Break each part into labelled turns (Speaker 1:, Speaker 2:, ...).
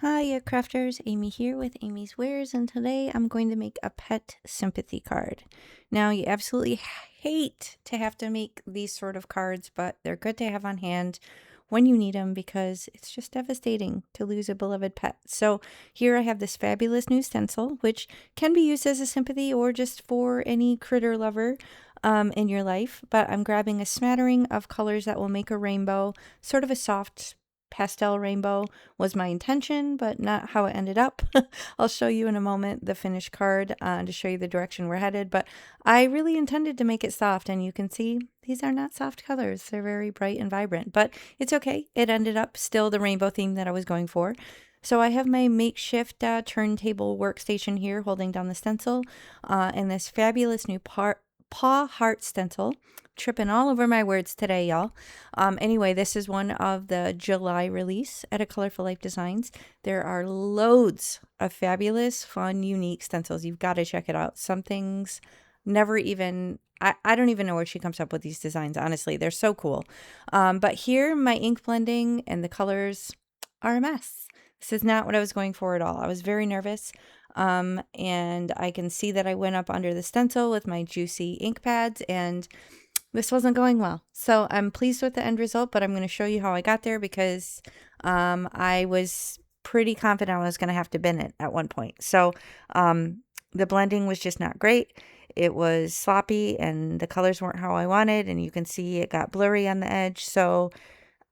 Speaker 1: Hiya crafters, Amy here with Amy's Wares, and today I'm going to make a pet sympathy card. Now, you absolutely hate to have to make these sort of cards, but they're good to have on hand when you need them because it's just devastating to lose a beloved pet. So here I have this fabulous new stencil, which can be used as a sympathy or just for any critter lover in your life, but I'm grabbing a smattering of colors that will make a rainbow, sort of a soft pastel rainbow was my intention, but not how it ended up. I'll show you in a moment the finished card to show you the direction we're headed, but I really intended to make it soft, and you can see these are not soft colors. They're very bright and vibrant, but it's okay. It ended up still the rainbow theme that I was going for. So I have my makeshift turntable workstation here holding down the stencil and this fabulous new paw heart stencil. Tripping all over my words today, y'all. Anyway, this is one of the July release at a Colorful Life Designs. There are loads of fabulous, fun, unique stencils. You've got to check it out. Some things never even, I don't even know where she comes up with these designs, honestly. They're so cool. But here, my ink blending and the colors are a mess. This is not what I was going for at all. I was very nervous. And I can see that I went up under the stencil with my juicy ink pads, and this wasn't going well. So I'm pleased with the end result, but I'm going to show you how I got there because I was pretty confident I was going to have to bin it at one point. So the blending was just not great. It was sloppy and the colors weren't how I wanted, and you can see it got blurry on the edge. So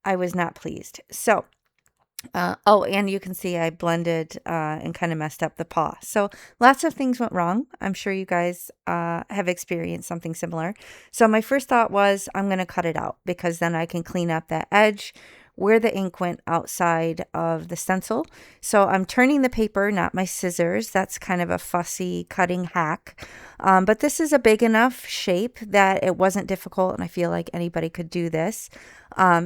Speaker 1: I was not pleased. So oh, and you can see I blended and kind of messed up the paw. So lots of things went wrong. I'm sure you guys have experienced something similar. So my first thought was I'm going to cut it out because then I can clean up that edge where the ink went outside of the stencil. So I'm turning the paper, not my scissors. That's kind of a fussy cutting hack. But this is a big enough shape that it wasn't difficult, and I feel like anybody could do this.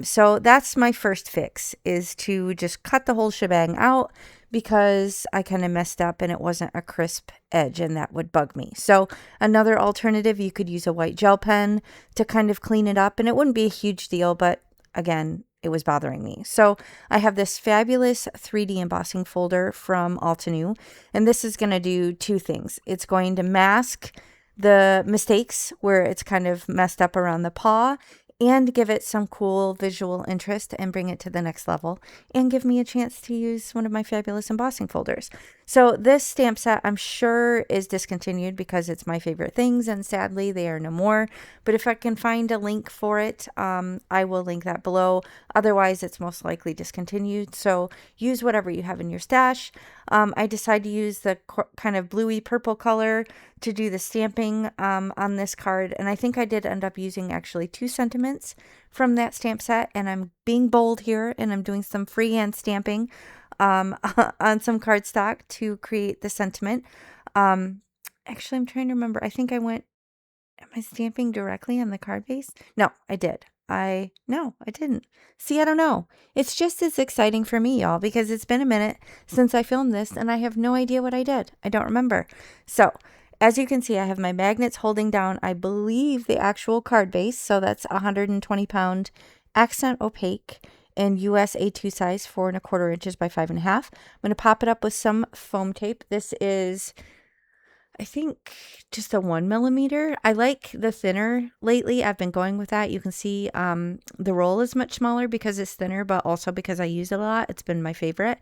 Speaker 1: So that's my first fix, is to just cut the whole shebang out because I kind of messed up and it wasn't a crisp edge, and that would bug me. So another alternative, you could use a white gel pen to kind of clean it up, and it wouldn't be a huge deal, but again, it was bothering me. So I have this fabulous 3D embossing folder from Altenew, and this is going to do two things. It's going to mask the mistakes where it's kind of messed up around the paw, and give it some cool visual interest and bring it to the next level, and give me a chance to use one of my fabulous embossing folders. So this stamp set, I'm sure, is discontinued because it's my favorite things, and sadly they are no more. But if I can find a link for it, I will link that below. Otherwise, it's most likely discontinued. So use whatever you have in your stash. I decided to use the kind of bluey purple color to do the stamping on this card, and I think I did end up using actually 2 sentiments from that stamp set, and I'm being bold here and I'm doing some freehand stamping on some cardstock to create the sentiment. Actually, I'm trying to remember. I think am I stamping directly on the card base? No, I did. No, I didn't. See, I don't know. It's just as exciting for me, y'all, because it's been a minute since I filmed this and I have no idea what I did. I don't remember. So as you can see, I have my magnets holding down, I believe, the actual card base. So that's 120-pound accent opaque in US A2 size, 4 1/4 inches by 5 1/2. I'm going to pop it up with some foam tape. This is, I think, just a 1mm. I like the thinner lately. I've been going with that. You can see the roll is much smaller because it's thinner, but also because I use it a lot. It's been my favorite.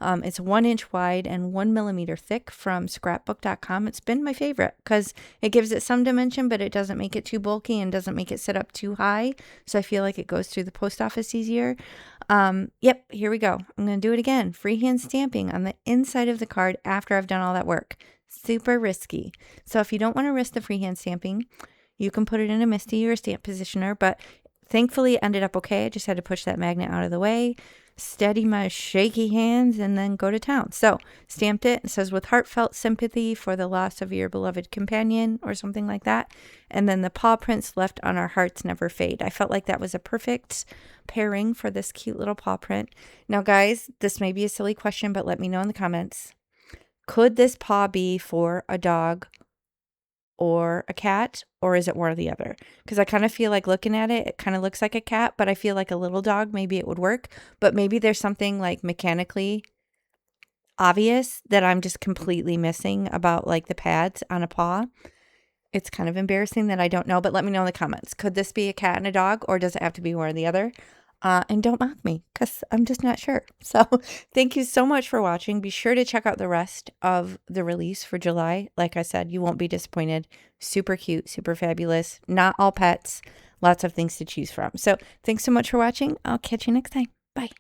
Speaker 1: It's 1 inch wide and 1mm thick from scrapbook.com. It's been my favorite because it gives it some dimension, but it doesn't make it too bulky and doesn't make it sit up too high. So I feel like it goes through the post office easier. Yep, here we go. I'm going to do it again. Freehand stamping on the inside of the card after I've done all that work. Super risky. So if you don't want to risk the freehand stamping, you can put it in a MISTI or a stamp positioner, but thankfully it ended up okay. I just had to push that magnet out of the way, steady my shaky hands, and then go to town. So stamped it. It says, with heartfelt sympathy for the loss of your beloved companion, or something like that. And then the paw prints left on our hearts never fade. I felt like that was a perfect pairing for this cute little paw print. Now guys, this may be a silly question, but let me know in the comments. Could this paw be for a dog or a cat, or is it one or the other? Because I kind of feel like looking at it, it kind of looks like a cat, but I feel like a little dog, maybe it would work. But maybe there's something like mechanically obvious that I'm just completely missing about like the pads on a paw. It's kind of embarrassing that I don't know, but let me know in the comments. Could this be a cat and a dog, or does it have to be one or the other? And don't mock me, because I'm just not sure. So thank you so much for watching. Be sure to check out the rest of the release for July. Like I said, you won't be disappointed. Super cute, super fabulous. Not all pets. Lots of things to choose from. So thanks so much for watching. I'll catch you next time. Bye.